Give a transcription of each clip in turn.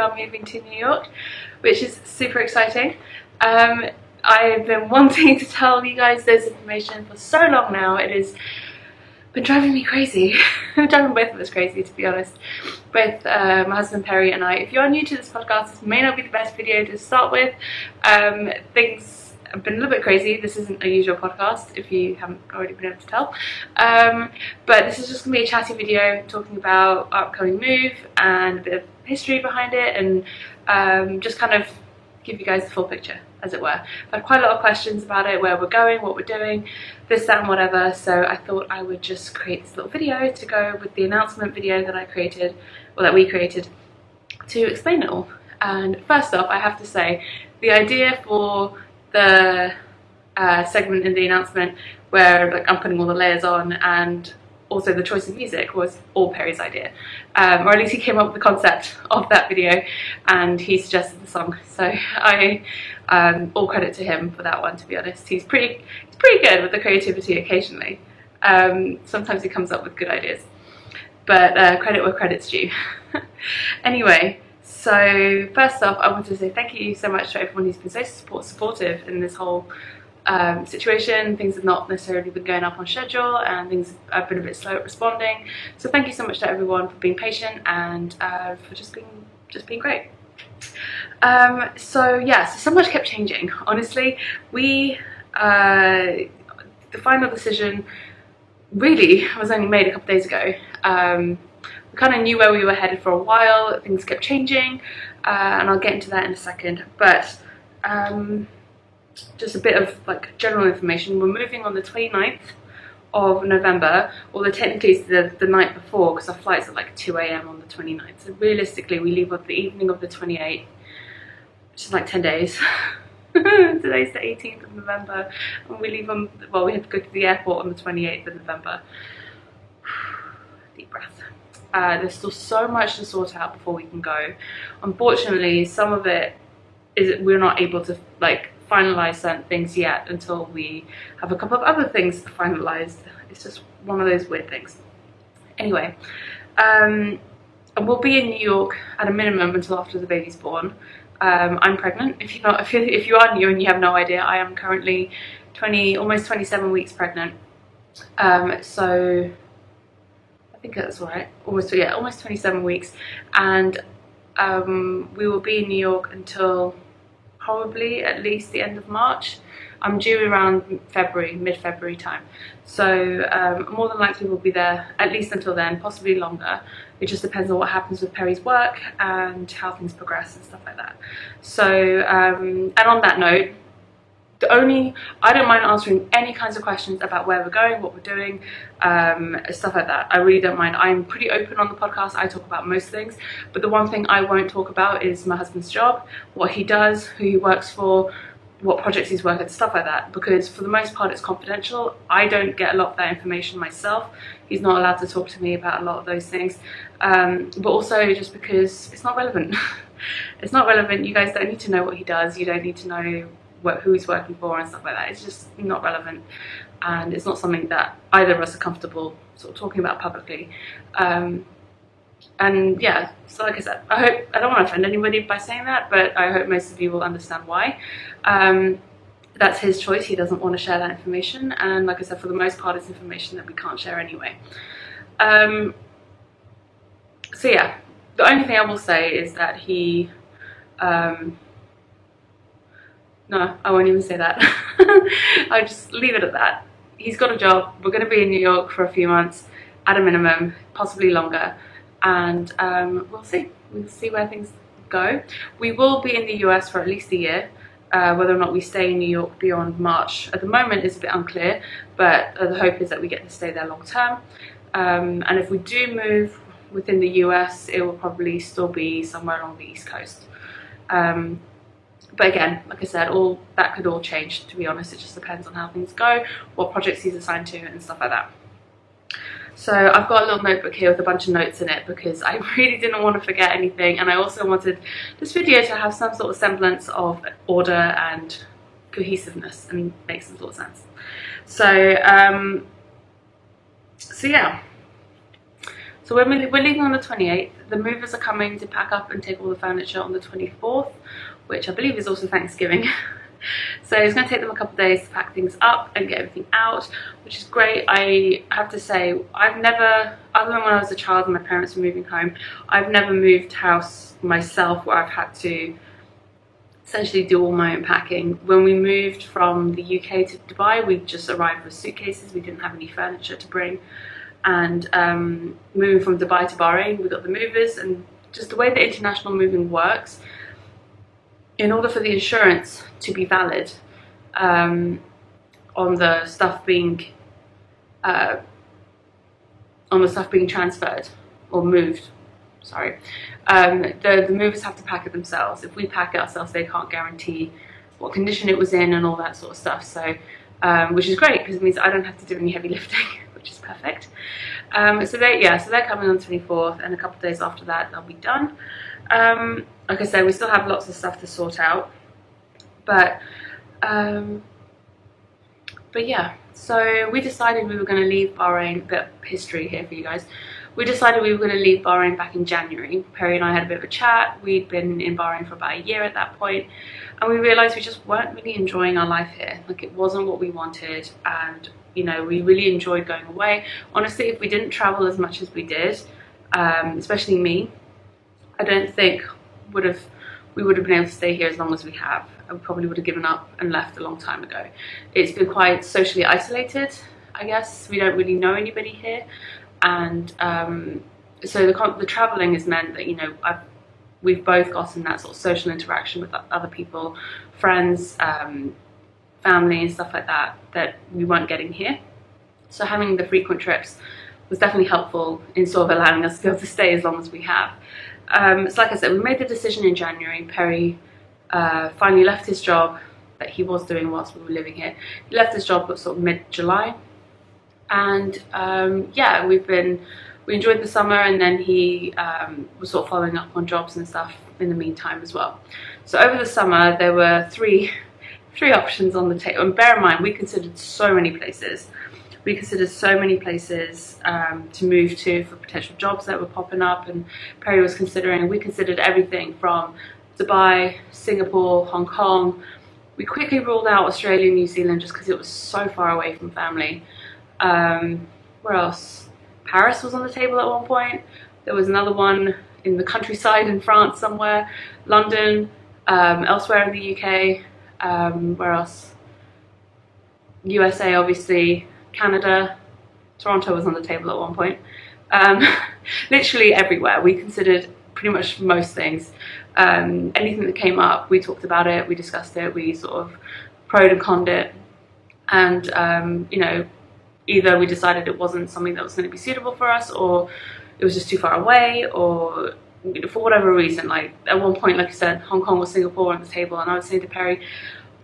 are moving to New York, which is super exciting. I've been wanting to tell you guys this information for so long now. It has been driving me crazy. Driving both of us crazy, to be honest. Both my husband Perry and I. If you are new to this podcast, this may not be the best video to start with. Things have been a little bit crazy. This isn't a usual podcast, if you haven't already been able to tell. But this is just going to be a chatty video talking about our upcoming move and a bit of history behind it, and just kind of give you guys the full picture, as it were. I've had quite a lot of questions about it, where we're going, what we're doing, this, that and whatever, so I thought I would just create this little video to go with the announcement video that I created, or that we created, to explain it all. And first off, I have to say, the idea for the segment in the announcement where like I'm putting all the layers on, and also the choice of music, was all Perry's idea, or at least he came up with the concept of that video and he suggested the song, so I all credit to him for that one, to be honest. He's pretty good with the creativity occasionally. Sometimes he comes up with good ideas, but credit where credit's due. Anyway, so first off, I wanted to say thank you so much to everyone who's been so supportive in this whole situation. Things have not necessarily been going up on schedule, and things have been a bit slow at responding. So thank you so much to everyone for being patient and for just being great. So yeah, so much kept changing. Honestly, the final decision really was only made a couple days ago. We kind of knew where we were headed for a while. Things kept changing, and I'll get into that in a second. But just a bit of like general information. We're moving on the 29th of November, although technically it's the night before, because our flight's at like 2 AM on the 29th. So realistically, we leave on the evening of the 28th, which is like 10 days. Today's the 18th of November, and we leave on, well, we have to go to the airport on the 28th of November. Deep breath. There's still so much to sort out before we can go. Unfortunately, some of it is we're not able to like finalize certain things yet until we have a couple of other things finalized. It's just one of those weird things. Anyway, and we'll be in New York at a minimum until after the baby's born. I'm pregnant. If you are new and you have no idea, I am currently almost 27 weeks pregnant. So I think that's right. Almost 27 weeks, and we will be in New York until probably at least the end of March. I'm due around February, mid-February time. So more than likely we'll be there at least until then, possibly longer. It just depends on what happens with Perry's work and how things progress and stuff like that. So, and on that note, I don't mind answering any kinds of questions about where we're going, what we're doing, stuff like that. I really don't mind. I'm pretty open on the podcast. I talk about most things, but the one thing I won't talk about is my husband's job, what he does, who he works for, what projects he's working, stuff like that, because for the most part it's confidential. I don't get a lot of that information myself. He's not allowed to talk to me about a lot of those things, but also just because it's not relevant. It's not relevant. You guys don't need to know what he does. You don't need to know who he's working for and stuff like that. It's just not relevant, and it's not something that either of us are comfortable sort of talking about publicly. And yeah, so like I said, I don't want to offend anybody by saying that, but I hope most of you will understand why. That's his choice. He doesn't want to share that information, and like I said, for the most part it's information that we can't share anyway. So yeah, the only thing I will say is that he no, I won't even say that. I'll just leave it at that. He's got a job. We're going to be in New York for a few months at a minimum, possibly longer, and we'll see. We'll see where things go. We will be in the US for at least a year. Whether or not we stay in New York beyond March at the moment is a bit unclear, but the hope is that we get to stay there long term. And if we do move within the US, it will probably still be somewhere along the East Coast. But again, like I said, all that could all change, to be honest. It just depends on how things go, what projects he's assigned to, and stuff like that. So I've got a little notebook here with a bunch of notes in it because I really didn't want to forget anything, and I also wanted this video to have some sort of semblance of order and cohesiveness and make some sort of sense. So, so yeah. So we're leaving on the 28th. The movers are coming to pack up and take all the furniture on the 24th, which I believe is also Thanksgiving. So it's going to take them a couple of days to pack things up and get everything out, which is great. I have to say, I've never, other than when I was a child and my parents were moving home, I've never moved house myself where I've had to essentially do all my own packing. When we moved from the UK to Dubai, we just arrived with suitcases. We didn't have any furniture to bring. And moving from Dubai to Bahrain, we got the movers, and just the way that international moving works, in order for the insurance to be valid on the stuff being transferred or moved, sorry, the movers have to pack it themselves. If we pack it ourselves, they can't guarantee what condition it was in and all that sort of stuff. So, which is great because it means I don't have to do any heavy lifting, which is perfect. So they're coming on the 24th, and a couple of days after that they'll be done. Like I said, we still have lots of stuff to sort out, but yeah, so we decided we were going to leave Bahrain. A bit of history here for you guys. We decided we were going to leave Bahrain back in January. Perry and I had a bit of a chat. We'd been in Bahrain for about a year at that point, and we realised we just weren't really enjoying our life here. Like, it wasn't what we wanted, and you know, we really enjoyed going away. Honestly, if we didn't travel as much as we did, especially me, I don't think we would have been able to stay here as long as we have. I probably would have given up and left a long time ago. It's been quite socially isolated, I guess. We don't really know anybody here, and so the traveling has meant that, you know, we've both gotten that sort of social interaction with other people, friends, family and stuff like that, that we weren't getting here. So having the frequent trips was definitely helpful in sort of allowing us to be able to stay as long as we have. So like I said, we made the decision in January. Perry finally left his job that he was doing whilst we were living here. He left his job sort of mid-July, and yeah, we enjoyed the summer, and then he was sort of following up on jobs and stuff in the meantime as well. So over the summer there were three options on the table, and bear in mind, we considered so many places. We considered so many places to move to for potential jobs that were popping up, and Perry was considering, we considered everything from Dubai, Singapore, Hong Kong. We quickly ruled out Australia and New Zealand just because it was so far away from family. Where else? Paris was on the table at one point. There was another one in the countryside in France somewhere. London, elsewhere in the UK. Where else? USA, obviously. Canada, Toronto was on the table at one point. Literally everywhere. We considered pretty much most things. Anything that came up, we talked about it, we discussed it, we sort of pro'd and conned it, and you know, either we decided it wasn't something that was going to be suitable for us, or it was just too far away, or you know, for whatever reason. Like at one point, like I said, Hong Kong or Singapore on the table, and I was saying to Perry,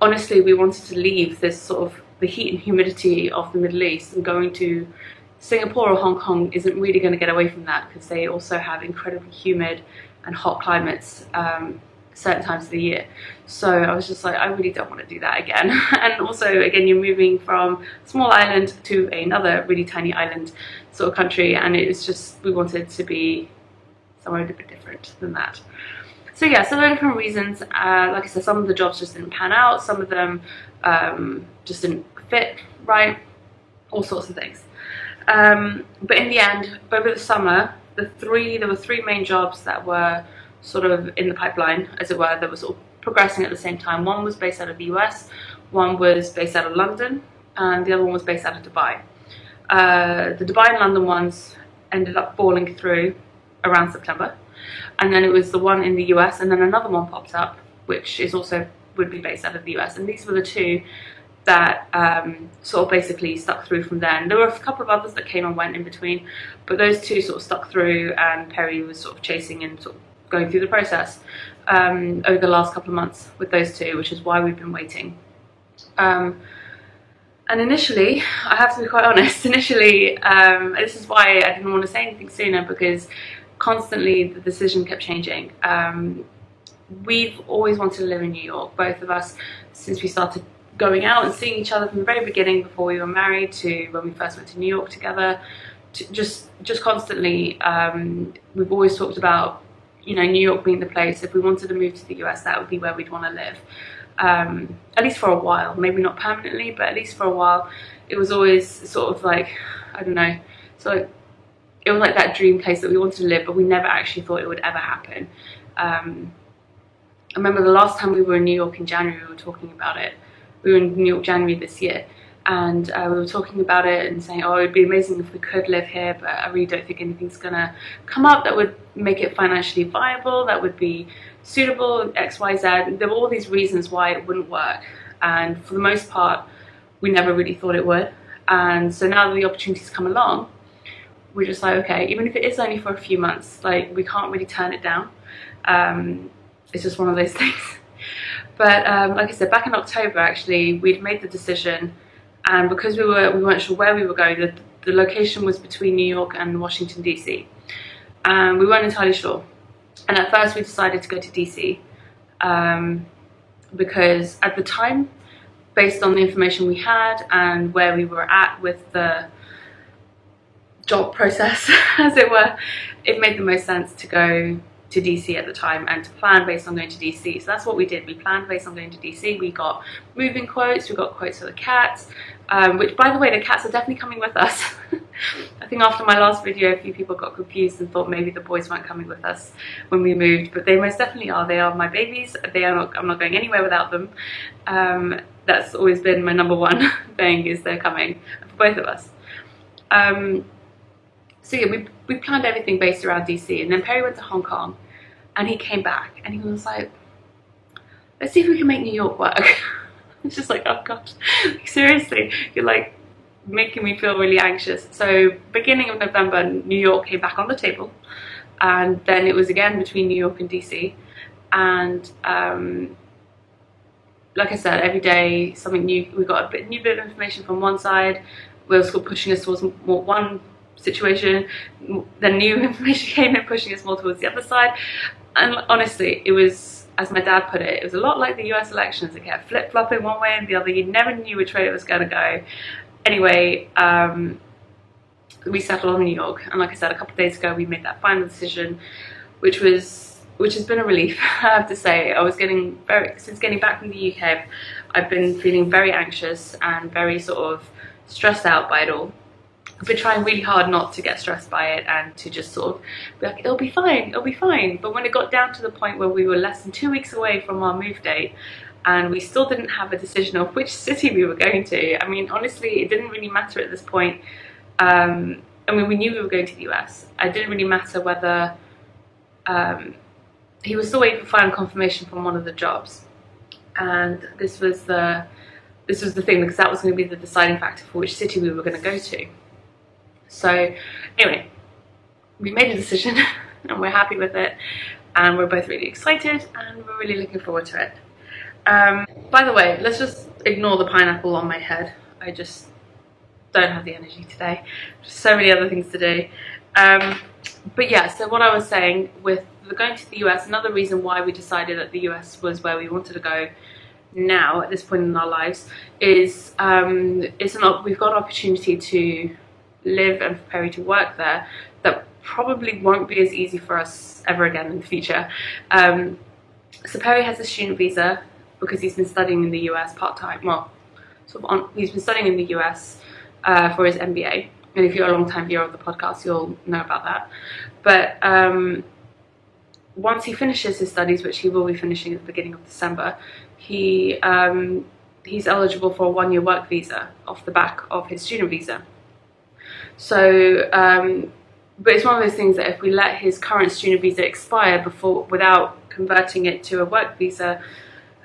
honestly, we wanted to leave this sort of the heat and humidity of the Middle East, and going to Singapore or Hong Kong isn't really going to get away from that, because they also have incredibly humid and hot climates certain times of the year. So I was just like, I really don't want to do that again. And also, again, you're moving from a small island to another really tiny island sort of country, and it was just, we wanted to be somewhere a bit different than that. So yeah, so there are different reasons. Like I said, some of the jobs just didn't pan out, some of them just didn't fit right, all sorts of things. But in the end, over the summer, there were three main jobs that were sort of in the pipeline, as it were, that were sort of progressing at the same time. One was based out of the US, one was based out of London, and the other one was based out of Dubai. The Dubai and London ones ended up falling through around September, and then it was the one in the US, and then another one popped up, which is also would be based out of the US, and these were the two that sort of basically stuck through from then. There were a couple of others that came and went in between, but those two sort of stuck through, and Perry was sort of chasing and sort of going through the process over the last couple of months with those two, which is why we've been waiting. And initially, I have to be quite honest, initially, this is why I didn't want to say anything sooner, because constantly the decision kept changing. We've always wanted to live in New York, both of us, since we started going out and seeing each other from the very beginning, before we were married, to when we first went to New York together, just constantly, we've always talked about, you know, New York being the place. If we wanted to move to the US, that would be where we'd want to live, at least for a while. Maybe not permanently, but at least for a while. It was always sort of like, I don't know, so it was like that dream place that we wanted to live, but we never actually thought it would ever happen. I remember the last time we were in New York in January, we were talking about it. We were in New York January this year, and we were talking about it and saying, oh, it'd be amazing if we could live here, but I really don't think anything's gonna come up that would make it financially viable, that would be suitable, X, Y, Z. There were all these reasons why it wouldn't work, and for the most part, we never really thought it would. And so now that the opportunities come along, we're just like, okay, even if it is only for a few months, like, we can't really turn it down. It's just one of those things. But like I said, back in October, actually, we'd made the decision, and because we weren't sure where we were going, the location was between New York and Washington, DC. We weren't entirely sure. And at first we decided to go to DC, because at the time, based on the information we had and where we were at with the job process, as it were, it made the most sense to go to DC at the time and to plan based on going to DC. So that's what we did. We planned based on going to DC. We got moving quotes, we got quotes for the cats, which, by the way, the cats are definitely coming with us. I think after my last video, a few people got confused and thought maybe the boys weren't coming with us when we moved, but they most definitely are. They are my babies. They are not, I'm not going anywhere without them. That's always been my number one thing, is they're coming for both of us. So yeah, we planned everything based around DC, and then Perry went to Hong Kong, and he came back, and he was like, let's see if we can make New York work. It's just like, oh gosh, seriously, you're like making me feel really anxious. So beginning of November, New York came back on the table, and then it was again between New York and DC, and like I said, every day something new. We got a new bit of information from one side, we were sort of pushing us towards more one situation, then new information came in pushing us more towards the other side. And honestly, it was, as my dad put it was a lot like the US elections. It kept flip-flopping one way and the other. You never knew which way it was going to go. Anyway, we settled on New York, and like I said, a couple of days ago we made that final decision, which has been a relief. I have to say, I was since getting back from the UK, I've been feeling very anxious and very sort of stressed out by it all. I've been trying really hard not to get stressed by it and to just sort of be like, it'll be fine, it'll be fine. But when it got down to the point where we were less than 2 weeks away from our move date, and we still didn't have a decision of which city we were going to, I mean, honestly, it didn't really matter at this point. I mean, we knew we were going to the US. It didn't really matter whether, he was still waiting for final confirmation from one of the jobs. And this was the thing, because that was going to be the deciding factor for which city we were going to go to. So anyway, we made a decision and we're happy with it, and we're both really excited and we're really looking forward to it. By the way, let's just ignore the pineapple on my head. I just don't have the energy today. Just so many other things to do. But yeah, so what I was saying with going to the US, another reason why we decided that the US was where we wanted to go now at this point in our lives is we've got an opportunity to live and for Perry to work there that probably won't be as easy for us ever again in the future. So Perry has a student visa because he's been studying in the US part-time. Well, he's been studying in the US for his MBA, and if you're a long-time viewer of the podcast, you'll know about that. But once he finishes his studies, which he will be finishing at the beginning of December, he's eligible for a 1-year work visa off the back of his student visa. So, but it's one of those things that if we let his current student visa expire without converting it to a work visa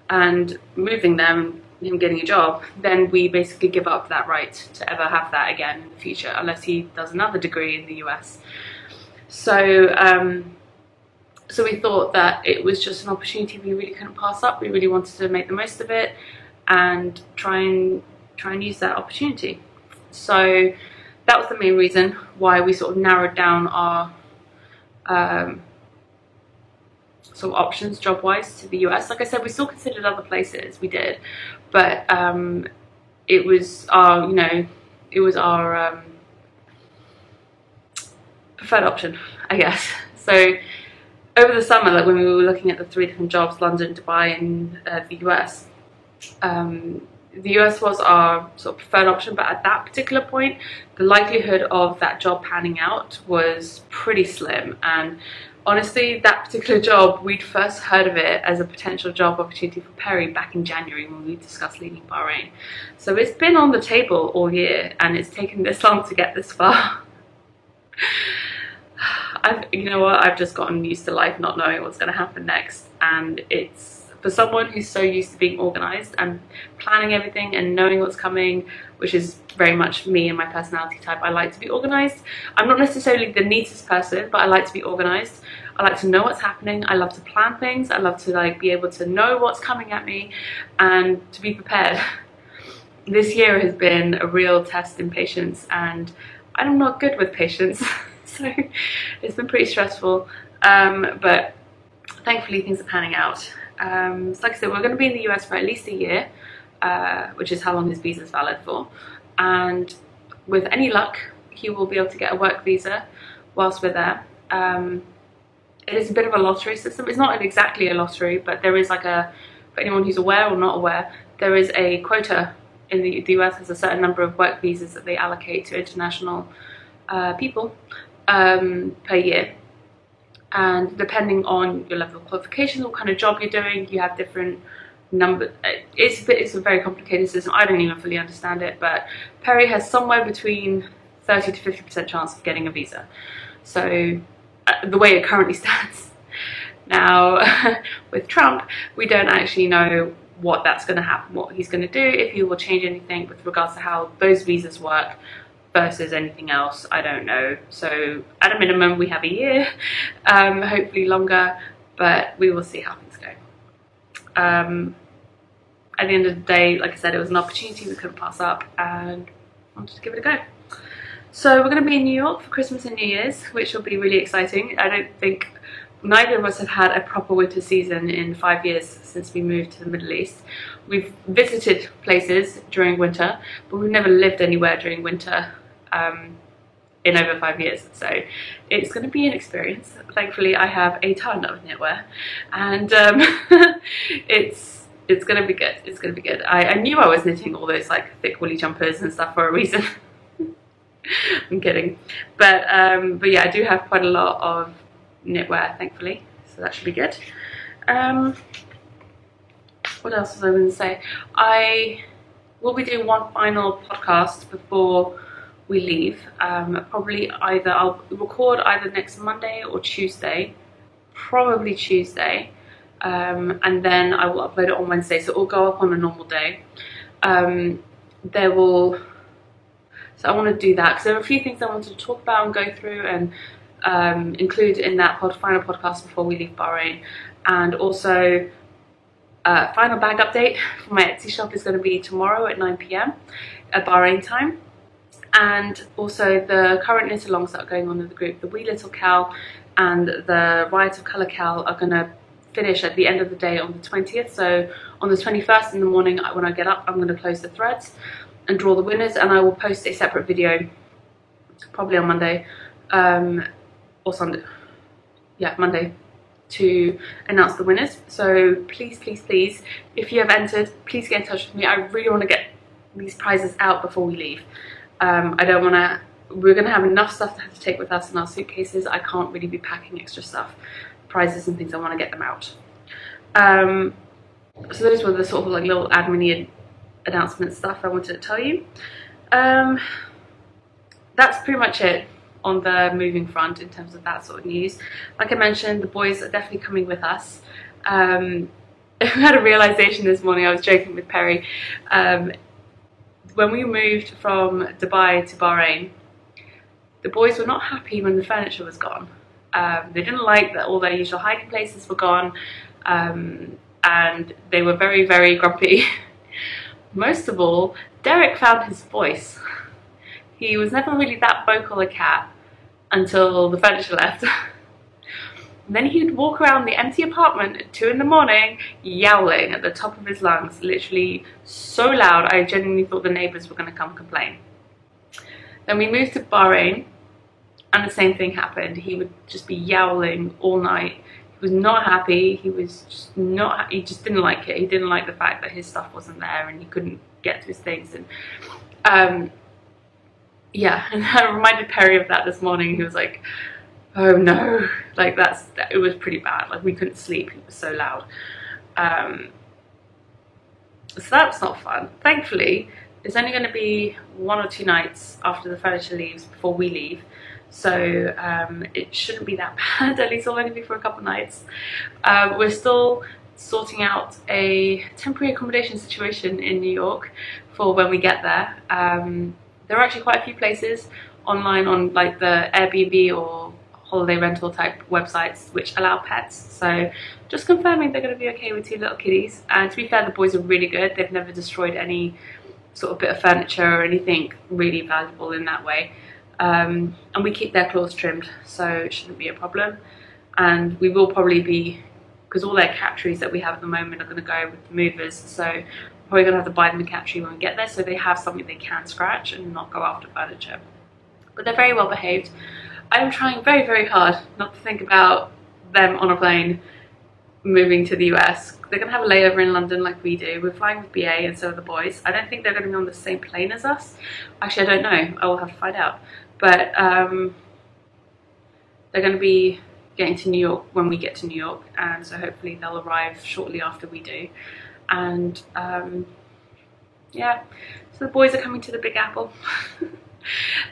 and moving them, him getting a job, then we basically give up that right to ever have that again in the future, unless he does another degree in the US. So, so we thought that it was just an opportunity we really couldn't pass up. We really wanted to make the most of it and try and use that opportunity. So that was the main reason why we sort of narrowed down our sort of options job-wise to the US. Like I said, we still considered other places, we did, but it was our, preferred option, I guess. So over the summer, like when we were looking at the 3 different jobs, London, Dubai and the US was our sort of preferred option, but at that particular point the likelihood of that job panning out was pretty slim. And honestly, that particular job, we'd first heard of it as a potential job opportunity for Perry back in January when we discussed leaving Bahrain. So it's been on the table all year and it's taken this long to get this far. You know what, I've just gotten used to life not knowing what's going to happen next, and it's, for someone who's so used to being organised and planning everything and knowing what's coming, which is very much me and my personality type. I like to be organised. I'm not necessarily the neatest person, but I like to be organised. I like to know what's happening. I love to plan things. I love to like be able to know what's coming at me and to be prepared. This year has been a real test in patience, and I'm not good with patience. So it's been pretty stressful, but thankfully things are panning out. So like I said, we're going to be in the US for at least a year, which is how long his visa is valid for, and with any luck he will be able to get a work visa whilst we're there. It is a bit of a lottery system. It's not exactly a lottery, but there is like a, for anyone who's aware or not aware, there is a quota in the US. Has a certain number of work visas that they allocate to international people per year, and depending on your level of qualifications, what kind of job you're doing, you have different numbers. It's a very complicated system. I don't even fully understand it, but Perry has somewhere between 30 to 50% chance of getting a visa. So the way it currently stands now, with Trump, we don't actually know what that's going to happen, what he's going to do, if he will change anything with regards to how those visas work versus anything else. I don't know. So at a minimum we have a year, hopefully longer, but we will see how things go. At the end of the day, like I said, it was an opportunity we couldn't pass up and I wanted to give it a go. So we're going to be in New York for Christmas and New Year's, which will be really exciting. I don't think, neither of us have had a proper winter season in 5 years since we moved to the Middle East. We've visited places during winter, but we've never lived anywhere during winter in over 5 years. So it's going to be an experience. Thankfully, I have a ton of knitwear, and it's going to be good. It's going to be good. I knew I was knitting all those like thick woolly jumpers and stuff for a reason. I'm kidding, but yeah, I do have quite a lot of knitwear, thankfully, so that should be good. What else was I going to say? I will be doing one final podcast before we leave. Probably either I'll record either next Monday or Tuesday, probably Tuesday, and then I will upload it on Wednesday, so it will go up on a normal day. So I want to do that because there are a few things I wanted to talk about and go through and include in that final podcast before we leave Bahrain. And also final bag update for my Etsy shop is going to be tomorrow at 9 PM at Bahrain time. And also the current knit alongs that are going on in the group, the Wee Little Cow and the Riot of Colour Cow, are going to finish at the end of the day on the 20th. So on the 21st in the morning when I get up, I'm going to close the threads and draw the winners, and I will post a separate video probably on Monday or Sunday, yeah, Monday, to announce the winners. So please, please, please, if you have entered, please get in touch with me. I really want to get these prizes out before we leave. I don't want to, we're going to have enough stuff to have to take with us in our suitcases. I can't really be packing extra stuff, prizes and things. I want to get them out. So those were the sort of like little admin announcement stuff I wanted to tell you. That's pretty much it on the moving front in terms of that sort of news. Like I mentioned, the boys are definitely coming with us. I had a realization this morning. I was joking with Perry. When we moved from Dubai to Bahrain, the boys were not happy when the furniture was gone. They didn't like that all their usual hiding places were gone, and they were very, very grumpy. Most of all, Derek found his voice. He was never really that vocal a cat until the furniture left. Then he would walk around the empty apartment at 2 in the morning yowling at the top of his lungs, literally so loud I genuinely thought the neighbours were going to come complain. Then we moved to Bahrain, and the same thing happened. He would just be yowling all night. He was not happy. He was just not, he just didn't like it. He didn't like the fact that his stuff wasn't there and he couldn't get to his things. And yeah, and I reminded Perry of that this morning. He was like, oh no, like it was pretty bad. Like we couldn't sleep, it was so loud. So that's not fun. Thankfully, there's only going to be 1 or 2 nights after the furniture leaves before we leave. So it shouldn't be that bad. At least it'll only be for a couple of nights. We're still sorting out a temporary accommodation situation in New York for when we get there. There are actually quite a few places online on like the Airbnb or holiday rental type websites which allow pets. So just confirming they're going to be okay with 2 little kitties. And to be fair, the boys are really good. They've never destroyed any sort of bit of furniture or anything really valuable in that way. And we keep their claws trimmed, so it shouldn't be a problem. And we will probably be, because all their cat trees that we have at the moment are going to go with the movers, so we're probably going to have to buy them a cat tree when we get there, so they have something they can scratch and not go after furniture. But they're very well behaved. I'm trying very, very hard not to think about them on a plane moving to the US. They're going to have a layover in London like we do. We're flying with BA and so are the boys. I don't think they're going to be on the same plane as us. Actually, I don't know. I will have to find out. But they're going to be getting to New York when we get to New York, and so hopefully they'll arrive shortly after we do. And yeah, so the boys are coming to the Big Apple.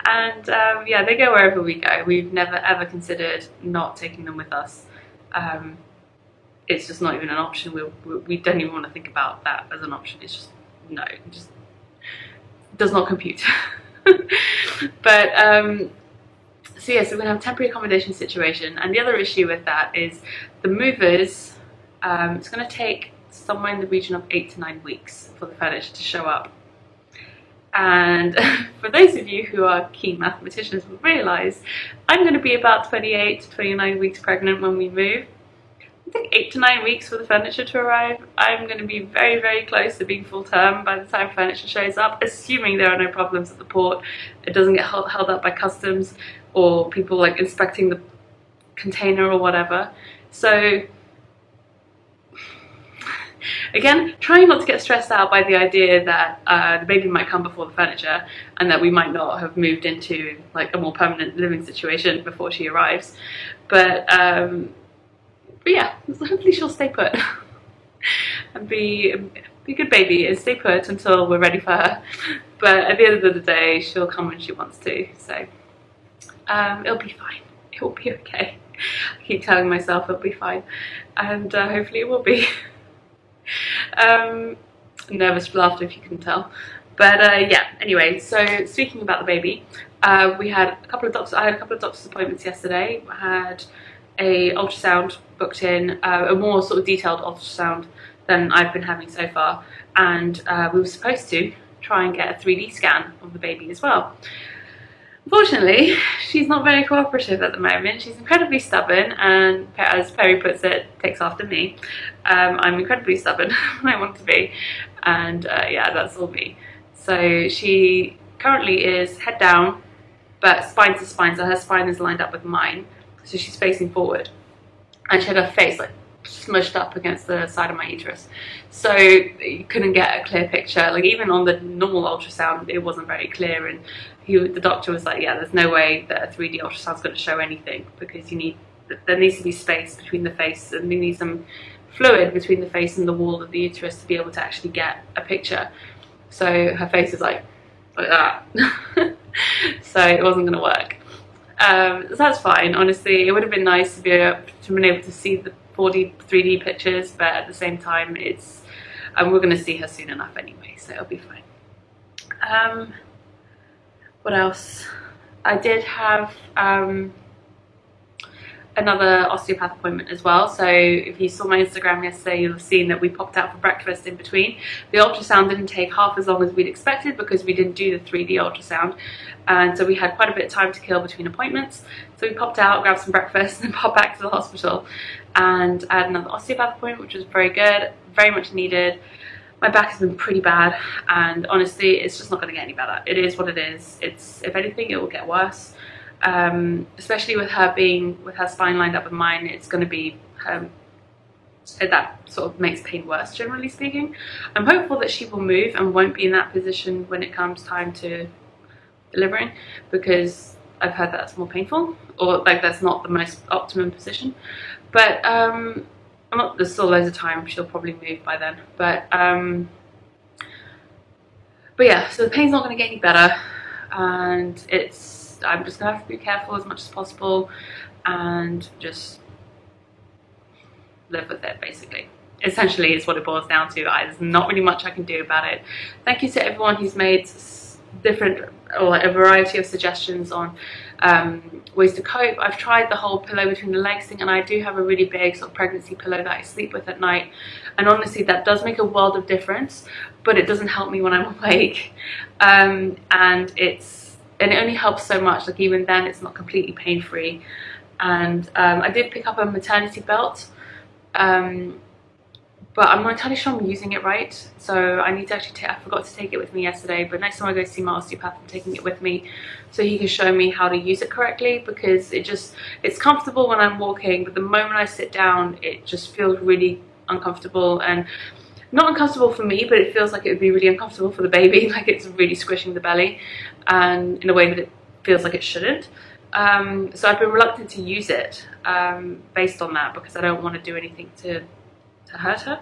And yeah, they go wherever we go. We've never ever considered not taking them with us. It's just not even an option. We don't even want to think about that as an option. It's just, no, it just does not compute. But so yeah, so we're gonna have a temporary accommodation situation, and the other issue with that is the movers. It's gonna take somewhere in the region of 8 to 9 weeks for the furniture to show up. And for those of you who are keen mathematicians will realise I'm going to be about 28 to 29 weeks pregnant when we move. I think 8 to 9 weeks for the furniture to arrive. I'm going to be very, very close to being full term by the time furniture shows up, assuming there are no problems at the port, it doesn't get held up by customs or people like inspecting the container or whatever. So again, trying not to get stressed out by the idea that the baby might come before the furniture and that we might not have moved into like a more permanent living situation before she arrives. But yeah, so hopefully she'll stay put and be a good baby and stay put until we're ready for her. But at the end of the day, she'll come when she wants to. So it'll be fine. It will be okay. I keep telling myself it'll be fine, and hopefully it will be. Nervous laughter if you can tell. But yeah, anyway, so speaking about the baby, we had a couple of doctors. I had a couple of doctor's appointments yesterday. I had a ultrasound booked in, a more sort of detailed ultrasound than I've been having so far, and we were supposed to try and get a 3D scan of the baby as well. Unfortunately, she's not very cooperative at the moment. She's incredibly stubborn, and as Perry puts it, takes after me. I'm incredibly stubborn when I want to be, and yeah, that's all me. So she currently is head down, but spine to spine, so her spine is lined up with mine, so she's facing forward, and she had her face like smushed up against the side of my uterus, so you couldn't get a clear picture. Like even on the normal ultrasound, it wasn't very clear, and the doctor was like, yeah, there's no way that a 3D ultrasound is going to show anything, because there needs to be space between the face, and you need some fluid between the face and the wall of the uterus to be able to actually get a picture. So her face is like that. So it wasn't going to work. So that's fine. Honestly, it would have been nice to be able to see the 3D pictures, but at the same time, we're going to see her soon enough anyway, so it'll be fine. What else? I did have another osteopath appointment as well. So if you saw my Instagram yesterday, you'll have seen that we popped out for breakfast in between. The ultrasound didn't take half as long as we'd expected because we didn't do the 3D ultrasound, and so we had quite a bit of time to kill between appointments. So we popped out, grabbed some breakfast, and popped back to the hospital, and I had another osteopath appointment, which was very good, very much needed. My back has been pretty bad, and honestly, it's just not going to get any better. It is what it is. If anything, it will get worse. especially with her spine lined up with mine. It's going to be that sort of makes pain worse, generally speaking. I'm hopeful that she will move and won't be in that position when it comes time to delivering, because I've heard that's more painful, or like that's not the most optimum position. But there's still loads of time, she'll probably move by then. But yeah, so the pain's not going to get any better, and I'm just going to have to be careful as much as possible and just live with it, basically. Essentially is what it boils down to. There's not really much I can do about it. Thank you to everyone who's made different, or a variety of suggestions on ways to cope. I've tried the whole pillow between the legs thing, and I do have a really big sort of pregnancy pillow that I sleep with at night, and honestly that does make a world of difference, but it doesn't help me when I'm awake. And it only helps so much. Like, even then it's not completely pain-free. And I did pick up a maternity belt, but I'm not entirely sure I'm using it right, so I need to actually I forgot to take it with me yesterday, but next time I go see my osteopath, I'm taking it with me so he can show me how to use it correctly, because it's comfortable when I'm walking, but the moment I sit down it just feels really uncomfortable. And not uncomfortable for me, but it feels like it would be really uncomfortable for the baby. Like, it's really squishing the belly, and in a way that it feels like it shouldn't. So I've been reluctant to use it based on that, because I don't want to do anything to hurt her.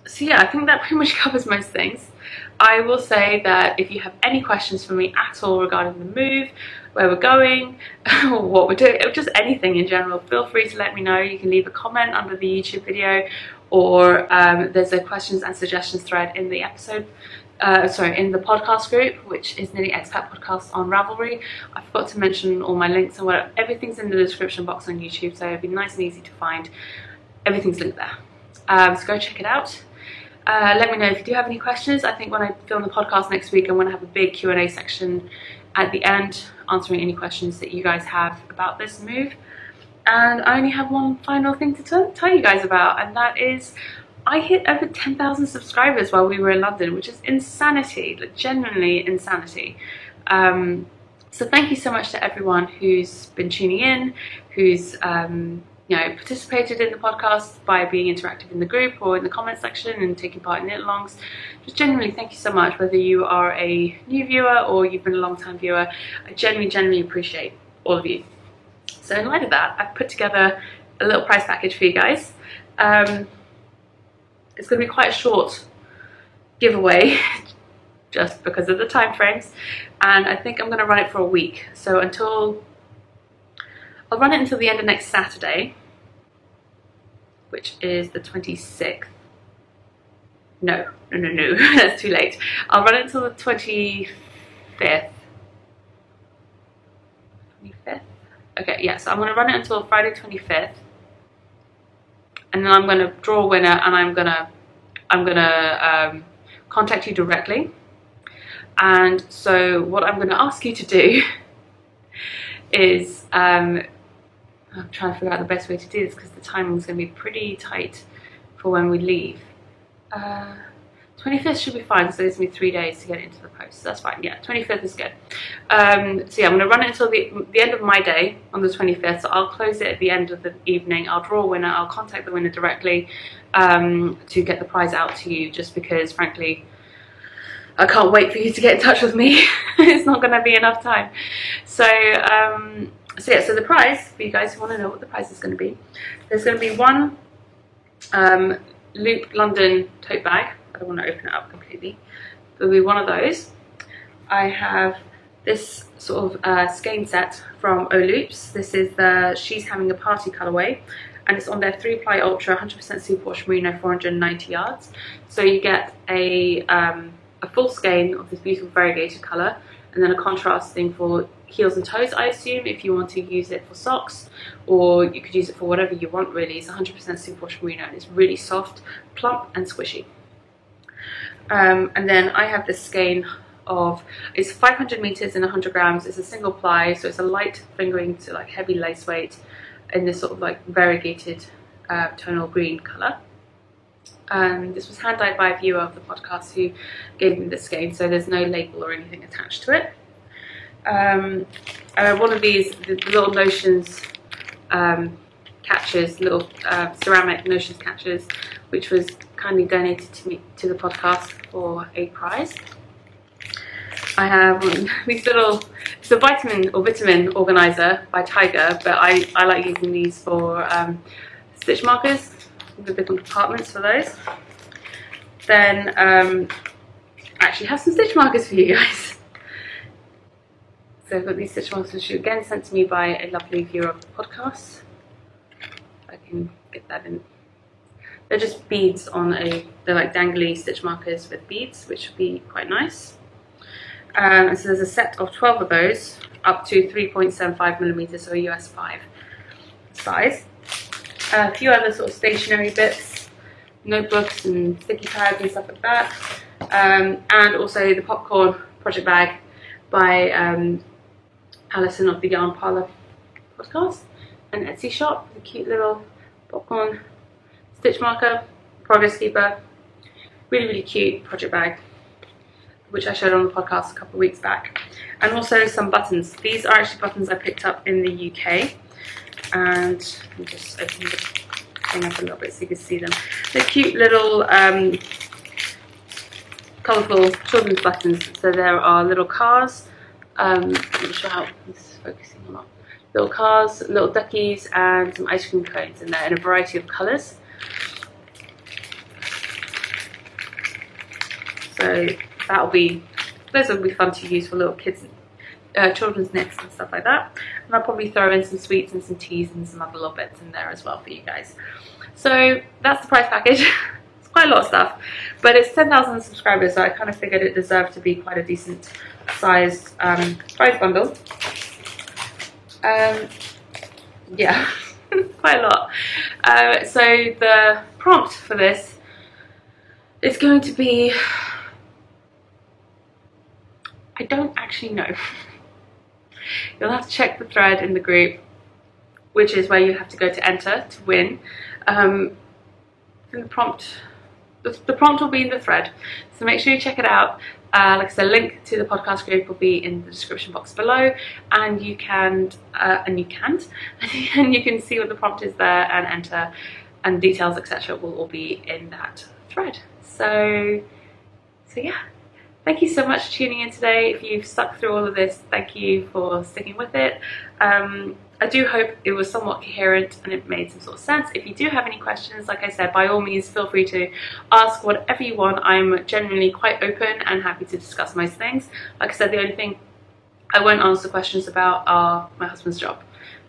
So yeah, I think that pretty much covers most things. I will say that if you have any questions for me at all regarding the move, where we're going, or what we're doing, or just anything in general, feel free to let me know. You can leave a comment under the YouTube video, or there's a questions and suggestions thread in the episode. In the podcast group, which is Nearly Expat Podcast on Ravelry. I forgot to mention all my links and whatever. Everything's in the description box on YouTube, so it'll be nice and easy to find. Everything's linked there. So go check it out. Let me know if you do have any questions. I think when I film the podcast next week, I'm going to have a big Q&A section at the end, answering any questions that you guys have about this move. And I only have one final thing to tell you guys about, and that is I hit over 10,000 subscribers while we were in London, which is insanity, like genuinely insanity. So thank you so much to everyone who's been tuning in, who's participated in the podcast by being interactive in the group or in the comment section and taking part in knit-alongs. Just genuinely thank you so much, whether you are a new viewer or you've been a long-time viewer. I genuinely appreciate all of you. So in light of that, I've put together a little prize package for you guys. It's going to be quite a short giveaway just because of the time frames, and I think I'm going to run it for a week. So I'll run it until the end of next Saturday, which is the 26th. No, that's too late. I'll run it until the 25th. 25th? Okay, yeah, so I'm going to run it until Friday 25th. And then I'm going to draw a winner, and I'm gonna contact you directly. And so what I'm going to ask you to do is I'm trying to figure out the best way to do this, because the timing is going to be pretty tight for when we leave. 25th should be fine, so it gives me 3 days to get it into the post, so that's fine. Yeah, 25th is good. So yeah, I'm going to run it until the end of my day on the 25th, so I'll close it at the end of the evening. I'll draw a winner, I'll contact the winner directly to get the prize out to you, just because frankly I can't wait for you to get in touch with me. It's not going to be enough time. So yeah, so the prize, for you guys who want to know what the prize is going to be, there's going to be one Loop London tote bag. I don't want to open it up completely. There'll be one of those. I have this sort of skein set from Oloops. This is the She's Having a Party colorway, and it's on their 3-ply ultra 100% superwash merino 490 yards. So you get a full skein of this beautiful variegated color, and then a contrast thing for heels and toes, I assume, if you want to use it for socks, or you could use it for whatever you want really. It's 100% superwash merino, and it's really soft, plump and squishy. And then I have this skein of, it's 500 meters and 100 grams. It's a single ply, so it's a light fingering to like heavy lace weight in this sort of like variegated tonal green color. And this was hand dyed by a viewer of the podcast who gave me this skein, so there's no label or anything attached to it. One of these the little notions catchers, little ceramic notions catchers, which was kindly donated to me to the podcast for a prize. I have these little, it's a vitamin organizer by Tiger, but I like using these for stitch markers, the different compartments for those. Then I actually have some stitch markers for you guys. So I've got these stitch markers, which are again sent to me by a lovely viewer of the podcast. I can get that in. They're just beads on they're like dangly stitch markers with beads, which would be quite nice. And so there's a set of 12 of those, up to 3.75 millimeters, so a US 5 size. A few other sort of stationery bits, notebooks and sticky pads and stuff like that. And also the popcorn project bag by Alison of the Yarn Parlour podcast, an Etsy shop, a cute little popcorn stitch marker, progress keeper, really cute project bag, which I showed on the podcast a couple of weeks back. And also some buttons. These are actually buttons I picked up in the UK, and I'll just open the thing up a little bit so you can see them. They're cute little colourful children's buttons. So there are little cars, I'm not sure how this is focusing or not. Little cars, little duckies, and some ice cream cones in there in a variety of colours. So those will be fun to use for little kids, children's knits and stuff like that. And I'll probably throw in some sweets and some teas and some other little bits in there as well for you guys. So that's the prize package. It's quite a lot of stuff, but it's 10,000 subscribers, so I kind of figured it deserved to be quite a decent sized prize bundle. Yeah, quite a lot. So the prompt for this is going to be, I don't actually know. You'll have to check the thread in the group, which is where you have to go to enter to win. The prompt will be in the thread, so make sure you check it out. Like I said, link to the podcast group will be in the description box below, and you can see what the prompt is there and enter, and details etc. will all be in that thread. So yeah. Thank you so much for tuning in today. If you've stuck through all of this, thank you for sticking with it. I do hope it was somewhat coherent and it made some sort of sense. If you do have any questions, like I said, by all means feel free to ask whatever you want. I'm genuinely quite open and happy to discuss most things. Like I said, the only thing I won't answer questions about are my husband's job.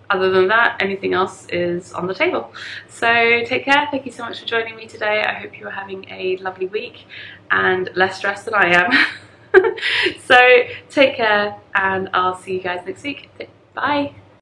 Other than that, anything else is on the table. So take care. Thank you so much for joining me today. I hope you are having a lovely week and less stressed than I am. So take care, and I'll see you guys next week. Bye.